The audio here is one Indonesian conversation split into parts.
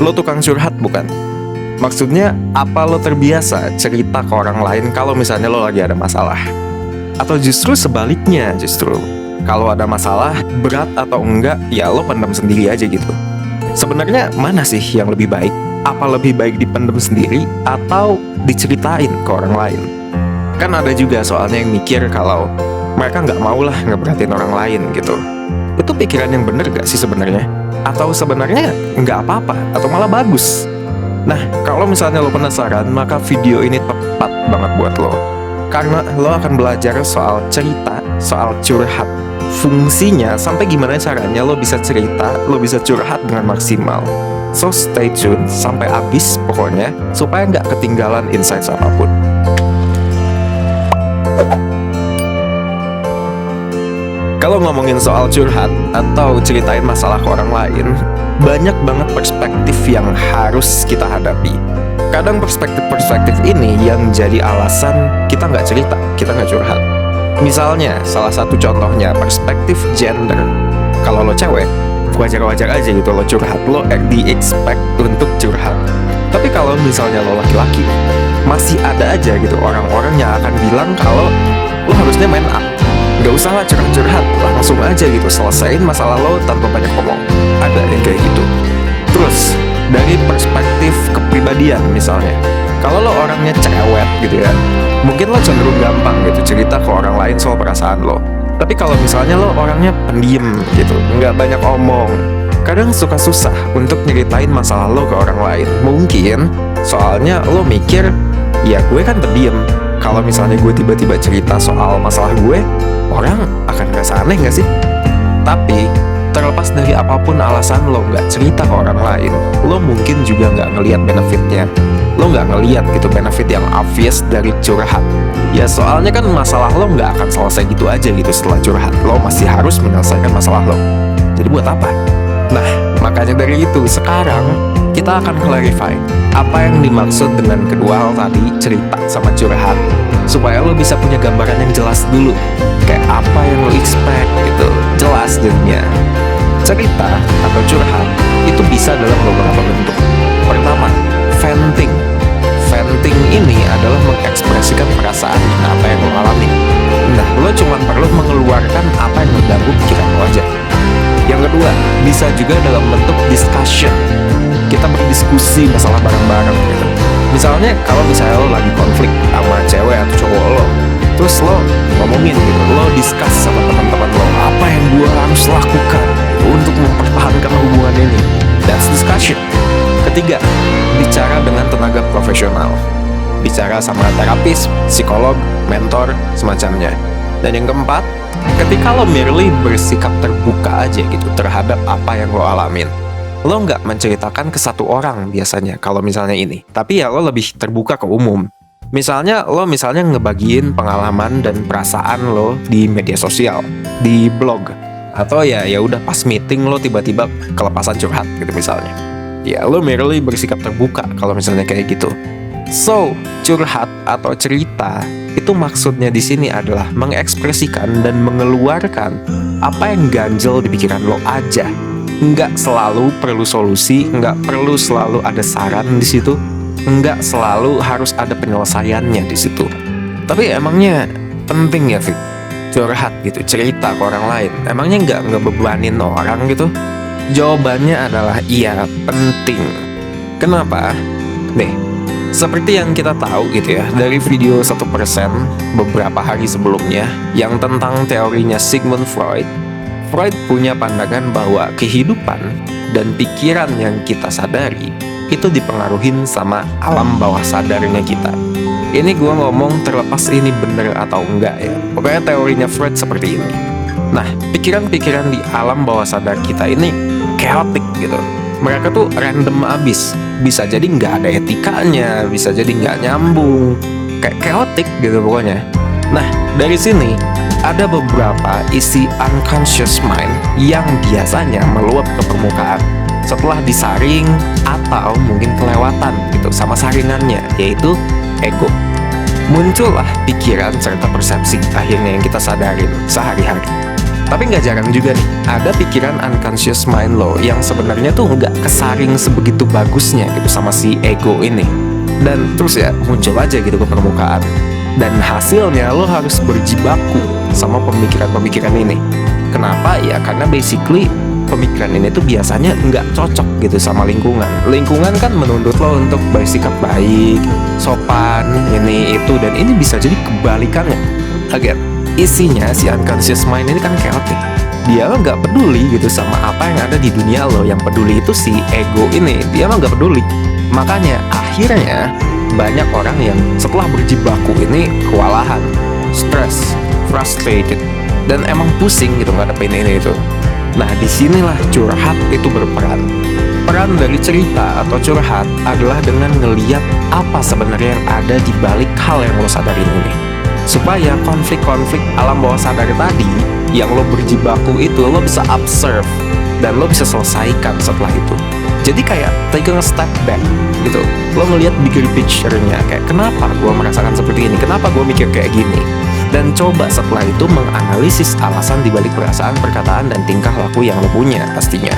lo tukang curhat bukan? Maksudnya, apa lo terbiasa cerita ke orang lain kalau misalnya lo lagi ada masalah? Atau justru sebaliknya, kalau ada masalah, berat atau enggak, ya lo pendam sendiri aja gitu. Sebenarnya mana sih yang lebih baik? Apa lebih baik dipendam sendiri atau diceritain ke orang lain? Kan ada juga soalnya yang mikir kalau mereka nggak mau lah ngeberatin orang lain gitu. Itu pikiran yang bener gak sih sebenarnya? Atau sebenarnya nggak apa-apa atau malah bagus? Nah, kalau misalnya lo penasaran, maka video ini tepat banget buat lo. Karena lo akan belajar soal cerita, soal curhat. Fungsinya, sampai gimana caranya lo bisa cerita, lo bisa curhat dengan maksimal. So stay tune sampai habis pokoknya, supaya nggak ketinggalan insights apapun. Kalau ngomongin soal curhat atau ceritain masalah ke orang lain, banyak banget perspektif yang harus kita hadapi. Kadang perspektif-perspektif ini yang jadi alasan kita nggak cerita, kita nggak curhat. Misalnya, salah satu contohnya perspektif gender. Kalau lo cewek, wajar-wajar aja gitu lo curhat, lo di-expect untuk curhat. Tapi kalau misalnya lo laki-laki, masih ada aja gitu orang-orang yang akan bilang kalau lo harusnya man up. Gak usah lah curhat-curhat, langsung aja gitu selesain masalah lo tanpa banyak ngomong. Ada yang kayak gitu. Terus, dari perspektif kepribadian misalnya, kalau lo orangnya cerewet gitu ya, mungkin lo cenderung gampang gitu cerita ke orang lain soal perasaan lo. Tapi kalau misalnya lo orangnya pendiam gitu, nggak banyak omong, kadang suka susah untuk nyeritain masalah lo ke orang lain. Mungkin soalnya lo mikir, ya gue kan pendiam, kalau misalnya gue tiba-tiba cerita soal masalah gue, orang akan ngerasa aneh gak sih? Tapi, terlepas dari apapun alasan lo nggak cerita ke orang lain, lo mungkin juga nggak ngelihat benefitnya. Lo nggak ngelihat gitu benefit yang obvious dari curhat. Ya soalnya kan masalah lo nggak akan selesai gitu aja gitu setelah curhat. Lo masih harus menyelesaikan masalah lo. Jadi buat apa? Nah, makanya dari itu sekarang kita akan clarify apa yang dimaksud dengan kedua hal tadi, cerita sama curhat, supaya lo bisa punya gambaran yang jelas dulu, kayak apa yang lo expect gitu, jelas jadinya. Cerita atau curhat itu bisa dalam beberapa bentuk. Pertama, venting. Venting ini adalah mengekspresikan perasaan apa yang lo alami. Nah, lo cuma perlu mengeluarkan apa yang mengganggu pikiran lo aja. Yang kedua, bisa juga dalam bentuk discussion. Kita berdiskusi masalah bareng-bareng gitu. Misalnya, kalau misalnya lo lagi konflik sama cewek atau cowok lo, terus lo ngomongin gitu, lo discuss sama teman-teman lo, apa yang gue harus lakukan untuk mempertahankan hubungan ini. That's discussion. Ketiga, bicara dengan tenaga profesional. Bicara sama terapis, psikolog, mentor, semacamnya. Dan yang keempat, ketika lo merely bersikap terbuka aja gitu terhadap apa yang lo alamin. Lo nggak menceritakan ke satu orang biasanya kalau misalnya ini, tapi ya lo lebih terbuka ke umum. Misalnya lo ngebagiin pengalaman dan perasaan lo di media sosial, di blog, atau ya udah pas meeting lo tiba-tiba kelepasan curhat gitu misalnya. Ya lo merely bersikap terbuka kalau misalnya kayak gitu. So, curhat atau cerita itu maksudnya di sini adalah mengekspresikan dan mengeluarkan apa yang ganjel di pikiran lo aja. Nggak selalu perlu solusi, nggak perlu selalu ada saran di situ, nggak selalu harus ada penyelesaiannya di situ. Tapi emangnya penting ya, Fik? Curhat gitu, cerita ke orang lain. Emangnya nggak ngebebanin orang gitu? Jawabannya adalah iya, penting. Kenapa? Nih, seperti yang kita tahu gitu ya, dari video 1% beberapa hari sebelumnya yang tentang teorinya Sigmund Freud. Freud punya pandangan bahwa kehidupan dan pikiran yang kita sadari itu dipengaruhin sama alam bawah sadarnya kita. Ini gue ngomong terlepas ini bener atau enggak ya. Pokoknya teorinya Freud seperti ini. Nah, pikiran-pikiran di alam bawah sadar kita ini chaotic gitu. Mereka tuh random abis. Bisa jadi nggak ada etikanya, bisa jadi nggak nyambung. Kayak chaotic gitu pokoknya. Nah, dari sini ada beberapa isi unconscious mind yang biasanya meluap ke permukaan setelah disaring atau mungkin kelewatan gitu sama saringannya, yaitu ego. Muncullah pikiran serta persepsi akhirnya yang kita sadarin sehari-hari. Tapi nggak jarang juga nih, ada pikiran unconscious mind lo yang sebenarnya tuh nggak kesaring sebegitu bagusnya gitu sama si ego ini. Dan terus ya muncul aja gitu ke permukaan. Dan hasilnya lo harus berjibaku sama pemikiran-pemikiran ini. Kenapa? Ya karena basically pemikiran ini tuh biasanya nggak cocok gitu sama lingkungan. Lingkungan kan menuntut lo untuk bersikap baik, sopan, ini itu, dan ini bisa jadi kebalikannya. Again, isinya si unconscious mind ini kan chaotic. Dia nggak peduli gitu sama apa yang ada di dunia lo. Yang peduli itu si ego ini. Dia mah nggak peduli. Makanya akhirnya banyak orang yang setelah berjibaku ini kewalahan, stress, frustrated, dan emang pusing gitu ngadepin ini itu. Nah, disinilah curhat itu berperan. Peran dari cerita atau curhat adalah dengan ngeliat apa sebenarnya yang ada di balik hal yang lo sadarin ini. Supaya konflik-konflik alam bawah sadar tadi yang lo berjibaku itu lo bisa observe dan lo bisa selesaikan setelah itu. Jadi kayak taking a step back gitu. Lo ngeliat bigger picture-nya, kayak kenapa gue merasakan seperti ini, kenapa gue mikir kayak gini. Dan coba setelah itu menganalisis alasan dibalik perasaan, perkataan, dan tingkah laku yang lo punya pastinya.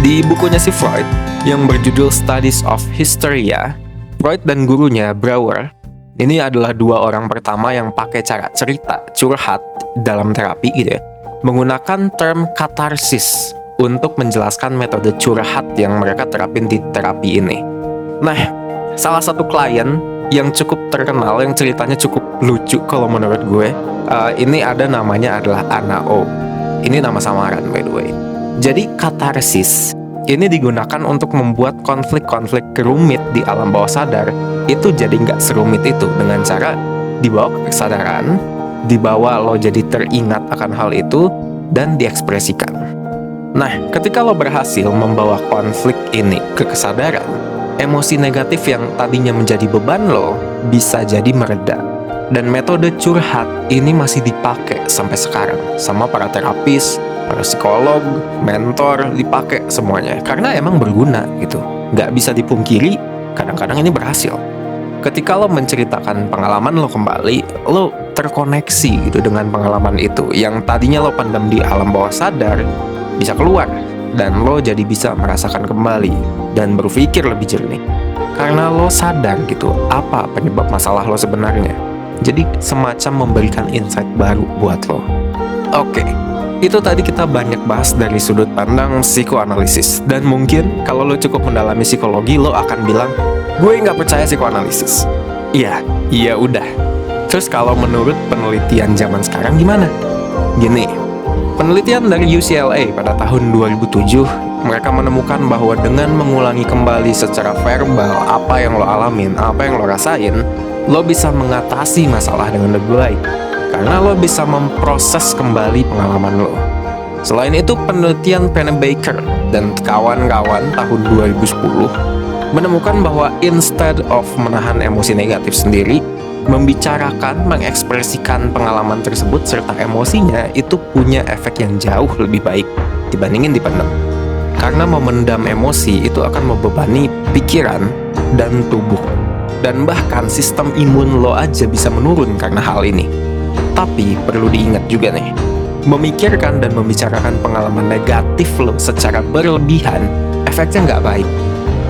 Di bukunya si Freud yang berjudul Studies of Hysteria, Freud dan gurunya Brauer ini adalah dua orang pertama yang pakai cara cerita, curhat dalam terapi gitu ya, menggunakan term katarsis untuk menjelaskan metode curhat yang mereka terapin di terapi ini. Nah, salah satu klien yang cukup terkenal, yang ceritanya cukup lucu kalau menurut gue, ini ada namanya adalah Anna O. Ini nama samaran by the way. Jadi katarsis ini digunakan untuk membuat konflik-konflik rumit di alam bawah sadar itu jadi nggak serumit itu, dengan cara dibawa ke kesadaran, dibawa lo jadi teringat akan hal itu, dan diekspresikan. Nah, ketika lo berhasil membawa konflik ini ke kesadaran, emosi negatif yang tadinya menjadi beban lo bisa jadi mereda. Dan metode curhat ini masih dipakai sampai sekarang sama para terapis, para psikolog, mentor, dipakai semuanya karena emang berguna gitu. Nggak bisa dipungkiri, kadang-kadang ini berhasil. Ketika lo menceritakan pengalaman lo kembali, lo terkoneksi gitu dengan pengalaman itu yang tadinya lo pendam di alam bawah sadar, bisa keluar dan lo jadi bisa merasakan kembali dan berpikir lebih jernih karena lo sadar gitu apa penyebab masalah lo sebenarnya. Jadi semacam memberikan insight baru buat lo. Oke, itu tadi kita banyak bahas dari sudut pandang psikoanalisis. Dan mungkin kalau lo cukup mendalami psikologi, lo akan bilang, gue nggak percaya psikoanalisis. Iya udah. Terus kalau menurut penelitian zaman sekarang gimana? Gini, penelitian dari UCLA pada tahun 2007, mereka menemukan bahwa dengan mengulangi kembali secara verbal apa yang lo alamin, apa yang lo rasain, lo bisa mengatasi masalah dengan lebih baik. Karena lo bisa memproses kembali pengalaman lo. Selain itu, penelitian Pennebaker dan kawan-kawan tahun 2010 menemukan bahwa instead of menahan emosi negatif sendiri, membicarakan, mengekspresikan pengalaman tersebut serta emosinya itu punya efek yang jauh lebih baik dibandingin dipendam. Karena memendam emosi itu akan membebani pikiran dan tubuh. Dan bahkan sistem imun lo aja bisa menurun karena hal ini. Tapi perlu diingat juga nih, memikirkan dan membicarakan pengalaman negatif lo secara berlebihan, efeknya nggak baik.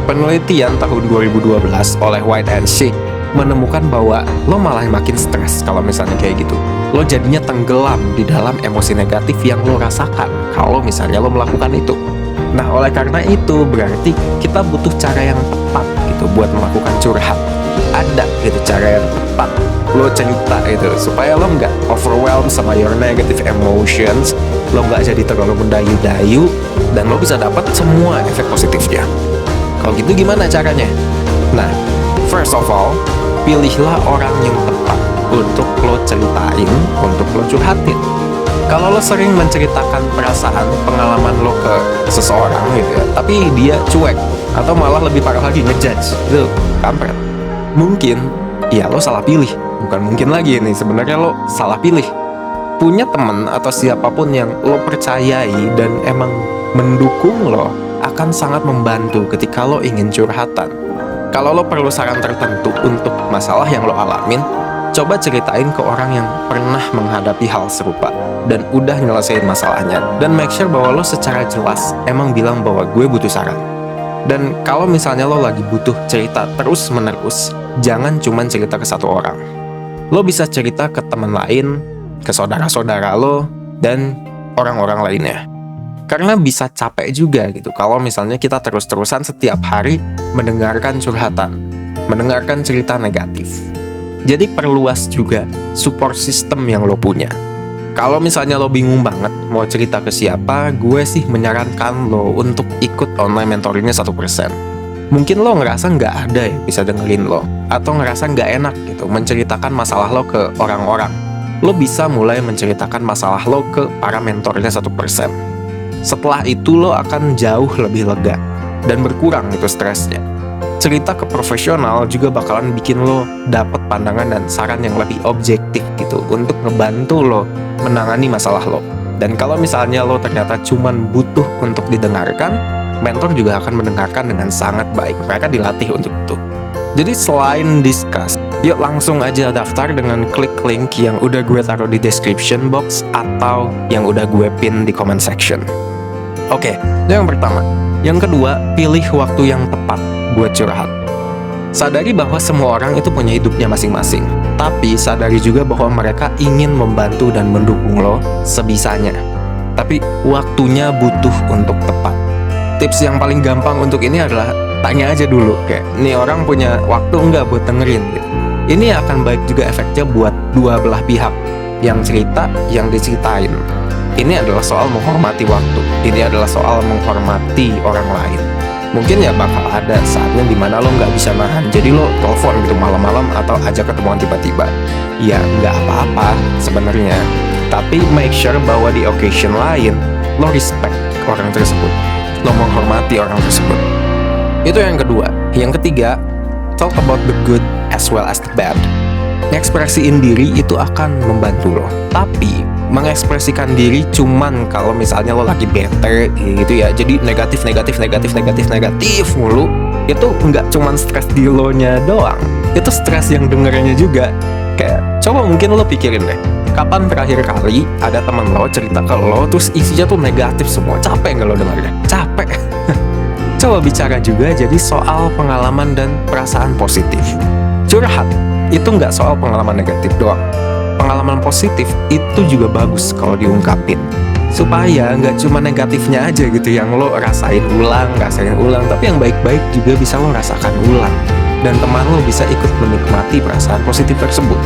Penelitian tahun 2012 oleh White and Shake menemukan bahwa lo malah makin stres kalau misalnya kayak gitu. Lo jadinya tenggelam di dalam emosi negatif yang lo rasakan kalau misalnya lo melakukan itu. Nah, oleh karena itu berarti kita butuh cara yang tepat gitu buat melakukan curhat. Ada gitu cara yang tepat lo cerita itu supaya lo nggak overwhelmed sama your negative emotions, lo nggak jadi terlalu mendayu-dayu, dan lo bisa dapat semua efek positifnya. Kalau gitu gimana caranya? Nah, first of all, pilihlah orang yang tepat untuk lo ceritain, untuk lo curhatin. Kalau lo sering menceritakan perasaan, pengalaman lo ke seseorang gitu ya, tapi dia cuek atau malah lebih parah lagi ngejudge, itu kampret. Mungkin ya lo salah pilih. Bukan mungkin lagi ini, sebenarnya lo salah pilih. Punya teman atau siapapun yang lo percayai dan emang mendukung lo akan sangat membantu ketika lo ingin curhatan. Kalau lo perlu saran tertentu untuk masalah yang lo alamin, Coba ceritain ke orang yang pernah menghadapi hal serupa dan udah nyelesain masalahnya, dan make sure bahwa lo secara jelas emang bilang bahwa gue butuh saran. Dan kalau misalnya lo lagi butuh cerita terus menerus, jangan cuman cerita ke satu orang. Lo bisa cerita ke teman lain, ke saudara-saudara lo, dan orang-orang lainnya. Karena bisa capek juga gitu kalau misalnya kita terus-terusan setiap hari mendengarkan curhatan, mendengarkan cerita negatif. Jadi perluas juga support system yang lo punya. Kalau misalnya lo bingung banget mau cerita ke siapa, gue sih menyarankan lo untuk ikut online mentoringnya 1%. Mungkin lo ngerasa nggak ada yang bisa dengerin lo, atau ngerasa nggak enak gitu menceritakan masalah lo ke orang-orang. Lo bisa mulai menceritakan masalah lo ke para mentornya 1%. Setelah itu lo akan jauh lebih lega dan berkurang itu stresnya. Cerita ke profesional juga bakalan bikin lo dapet pandangan dan saran yang lebih objektif gitu untuk ngebantu lo menangani masalah lo. Dan kalau misalnya lo ternyata cuman butuh untuk didengarkan, mentor juga akan mendengarkan dengan sangat baik. Mereka dilatih untuk itu. Jadi selain discuss, yuk langsung aja daftar dengan klik link yang udah gue taruh di description box atau yang udah gue pin di comment section. Oke, itu yang pertama. Yang kedua, pilih waktu yang tepat buat curhat. Sadari bahwa semua orang itu punya hidupnya masing-masing, tapi sadari juga bahwa mereka ingin membantu dan mendukung lo sebisanya. Tapi waktunya butuh untuk tepat. Tips yang paling gampang untuk ini adalah tanya aja dulu, kayak, nih orang punya waktu nggak buat dengerin gitu. Ini akan baik juga efeknya buat dua belah pihak, yang cerita, yang diceritain. Ini adalah soal menghormati waktu. Ini adalah soal menghormati orang lain. Mungkin ya bakal ada saatnya dimana lo nggak bisa nahan, jadi lo telepon gitu malam-malam atau ajak ketemuan tiba-tiba. Ya nggak apa-apa sebenarnya, tapi make sure bahwa di occasion lain lo respect orang tersebut, lo menghormati orang tersebut. Itu yang kedua. Yang ketiga, talk about the good as well as the bad. Ngekspresiin diri itu akan membantu lo, tapi mengekspresikan diri cuman kalau misalnya lo lagi bete gitu ya, jadi negatif mulu, itu nggak cuman stres di lo nya doang, itu stres yang dengernya juga. Kayak coba mungkin lo pikirin deh, kapan terakhir kali ada teman lo cerita ke lo terus isinya tuh negatif semua, capek nggak lo dengarnya? Capek. Coba bicara juga jadi soal pengalaman dan perasaan positif. Curhat itu nggak soal pengalaman negatif doang. Pengalaman positif itu juga bagus kalau diungkapin, supaya nggak cuma negatifnya aja gitu yang lo rasain ulang, tapi yang baik-baik juga bisa lo rasakan ulang, dan teman lo bisa ikut menikmati perasaan positif tersebut.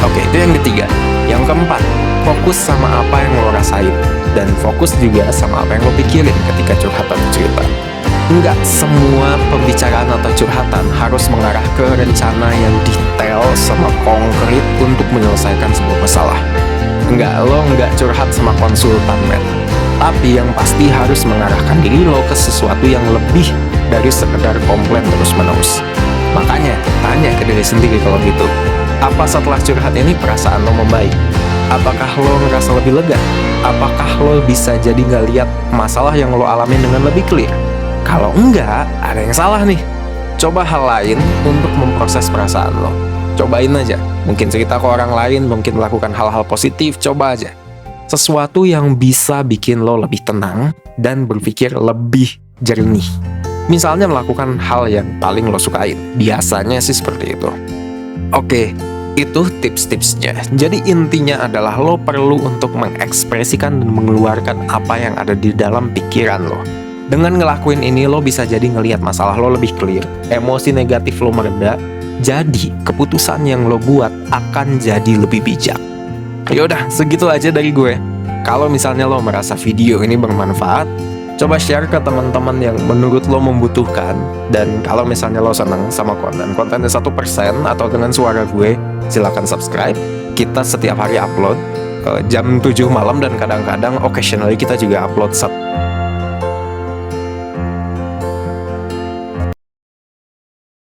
Oke, itu yang ketiga. Yang keempat, fokus sama apa yang lo rasain, dan fokus juga sama apa yang lo pikirin ketika curhat atau cerita. Enggak semua pembicaraan atau curhatan harus mengarah ke rencana yang detail sama konkret untuk menyelesaikan sebuah masalah. Lo enggak curhat sama konsultan, men. Tapi yang pasti harus mengarahkan diri lo ke sesuatu yang lebih dari sekedar komplain terus-menerus. Makanya, tanya ke diri sendiri kalau gitu. Apa setelah curhat ini perasaan lo membaik? Apakah lo ngerasa lebih lega? Apakah lo bisa jadi ngeliat masalah yang lo alamin dengan lebih clear? Kalau enggak, ada yang salah nih. Coba hal lain untuk memproses perasaan lo. Cobain aja. Mungkin cerita ke orang lain, mungkin melakukan hal-hal positif, coba aja. Sesuatu yang bisa bikin lo lebih tenang dan berpikir lebih jernih. Misalnya melakukan hal yang paling lo sukain. Biasanya sih seperti itu. Oke, itu tips-tipsnya. Jadi intinya adalah lo perlu untuk mengekspresikan dan mengeluarkan apa yang ada di dalam pikiran lo. Dengan ngelakuin ini, lo bisa jadi ngelihat masalah lo lebih clear, emosi negatif lo mereda, jadi keputusan yang lo buat akan jadi lebih bijak. Yaudah, segitu aja dari gue. Kalau misalnya lo merasa video ini bermanfaat, coba share ke teman-teman yang menurut lo membutuhkan. Dan kalau misalnya lo seneng sama kontennya 1% atau dengan suara gue, silakan subscribe. Kita setiap hari upload jam 7 malam dan kadang-kadang occasionally kita juga upload